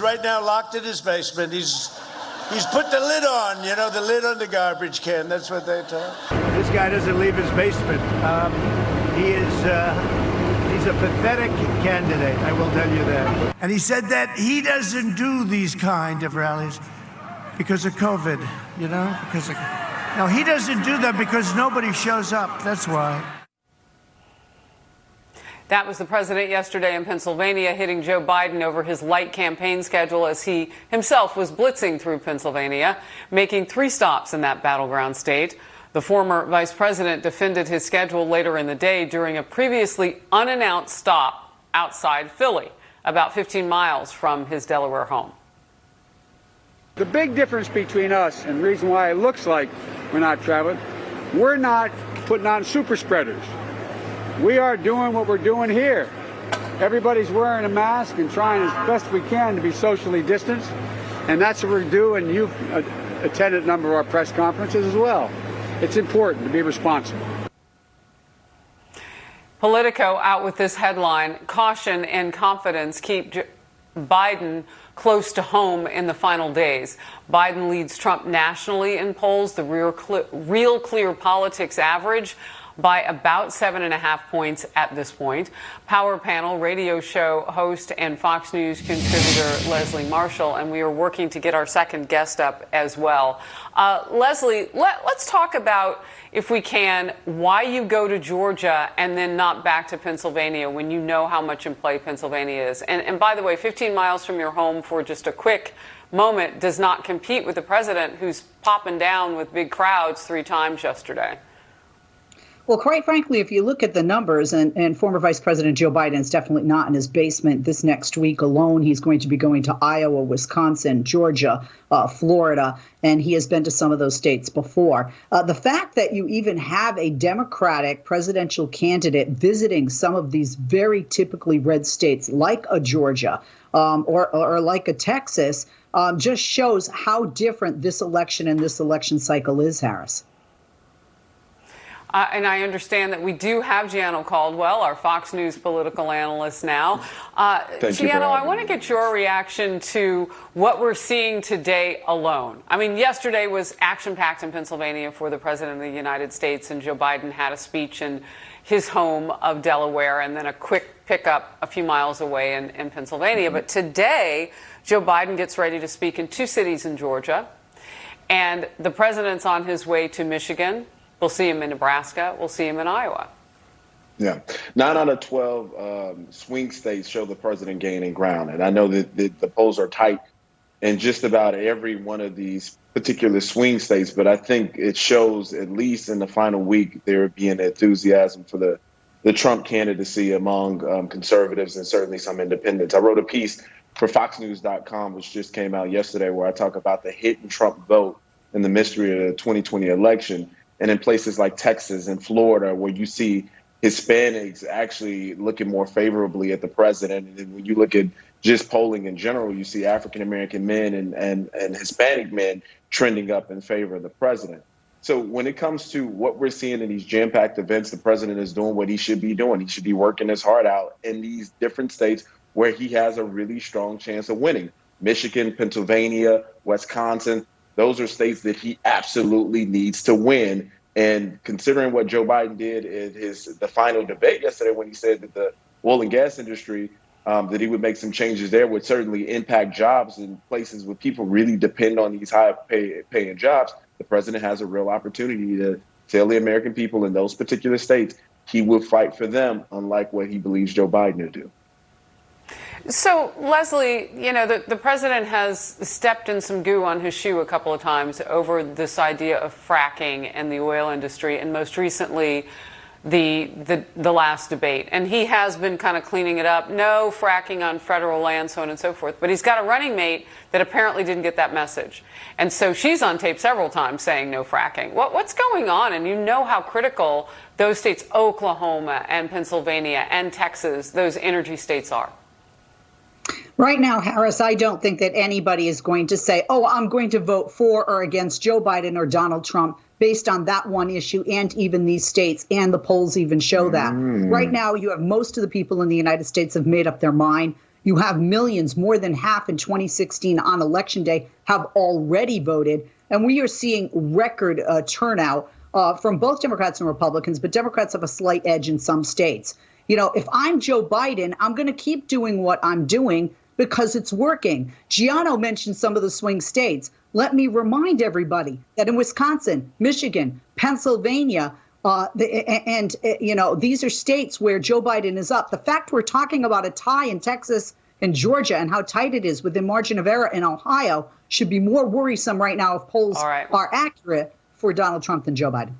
He's right now locked in his basement. He's put the lid on, you know, the lid on the garbage can. That's what they tell him. This guy doesn't leave his basement. He's a pathetic candidate, I will tell you that. And he said that he doesn't do these kind of rallies because of COVID, you know? No, he doesn't do that because nobody shows up. That's why. That was the president yesterday in Pennsylvania, hitting Joe Biden over his light campaign schedule as he himself was blitzing through Pennsylvania, making 3 stops in that battleground state. The former vice president defended his schedule later in the day during a previously unannounced stop outside Philly, about 15 miles from his Delaware home. The big difference between us and the reason why it looks like we're not traveling, we're not putting on super spreaders. We are doing what we're doing here. Everybody's wearing a mask and trying as best we can to be socially distanced. And that's what we're doing. And you've attended a number of our press conferences as well. It's important to be responsible. Politico out with this headline: caution and confidence keep Biden close to home in the final days. Biden leads Trump nationally in polls, the Real Clear Politics average, by about 7.5 points at this point. Power Panel radio show host and Fox News contributor Leslie Marshall, and we are working to get our second guest up as well. Leslie, let's talk about, if we can, why you go to Georgia and then not back to Pennsylvania when you know how much in play Pennsylvania is. And by the way, 15 miles from your home for just a quick moment does not compete with the president, who's popping down with big crowds 3 times yesterday. Well, quite frankly, if you look at the numbers, and former Vice President Joe Biden is definitely not in his basement. This next week alone, he's going to be going to Iowa, Wisconsin, Georgia, Florida, and he has been to some of those states before. The fact that you even have a Democratic presidential candidate visiting some of these very typically red states like a Georgia or like a Texas just shows how different this election and this election cycle is, Harris. And I understand that we do have Gianno Caldwell, our Fox News political analyst now. Gianno, I want to get your reaction to what we're seeing today alone. I mean, yesterday was action-packed in Pennsylvania for the President of the United States, and Joe Biden had a speech in his home of Delaware and then a quick pickup a few miles away in Pennsylvania. But today, Joe Biden gets ready to speak in 2 cities in Georgia, and the president's on his way to Michigan. We'll see him in Nebraska. We'll see him in Iowa. Yeah. 9 out of 12 swing states show the president gaining ground. And I know that the polls are tight in just about every one of these particular swing states. But I think it shows, at least in the final week, there being enthusiasm for the Trump candidacy among conservatives and certainly some independents. I wrote a piece for FoxNews.com, which just came out yesterday, where I talk about the hidden Trump vote and the mystery of the 2020 election. And in places like Texas and Florida, where you see Hispanics actually looking more favorably at the president. And then when you look at just polling in general, you see African-American men and Hispanic men trending up in favor of the president. So when it comes to what we're seeing in these jam-packed events, the president is doing what he should be doing. He should be working his heart out in these different states where he has a really strong chance of winning. Michigan, Pennsylvania, Wisconsin. Those are states that he absolutely needs to win. And considering what Joe Biden did in the final debate yesterday, when he said that the oil and gas industry, that he would make some changes there, would certainly impact jobs in places where people really depend on these high paying jobs, the president has a real opportunity to tell the American people in those particular states he will fight for them, unlike what he believes Joe Biden will do. So, Leslie, you know, the president has stepped in some goo on his shoe a couple of times over this idea of fracking and the oil industry, and most recently the last debate. And he has been kind of cleaning it up. No fracking on federal land, so on and so forth. But he's got a running mate that apparently didn't get that message. And so she's on tape several times saying no fracking. What's going on? And you know how critical those states, Oklahoma and Pennsylvania and Texas, those energy states are. Right now, Harris, I don't think that anybody is going to say, oh, I'm going to vote for or against Joe Biden or Donald Trump based on that one issue and even these states, and the polls even show that. Right now, you have most of the people in the United States have made up their mind. You have millions, more than half in 2016 on Election Day, have already voted. And we are seeing record turnout from both Democrats and Republicans, but Democrats have a slight edge in some states. You know, if I'm Joe Biden, I'm going to keep doing what I'm doing because it's working. Giano mentioned some of the swing states. Let me remind everybody that in Wisconsin, Michigan, Pennsylvania, these are states where Joe Biden is up. The fact we're talking about a tie in Texas and Georgia and how tight it is within margin of error in Ohio should be more worrisome right now if polls are accurate for Donald Trump than Joe Biden.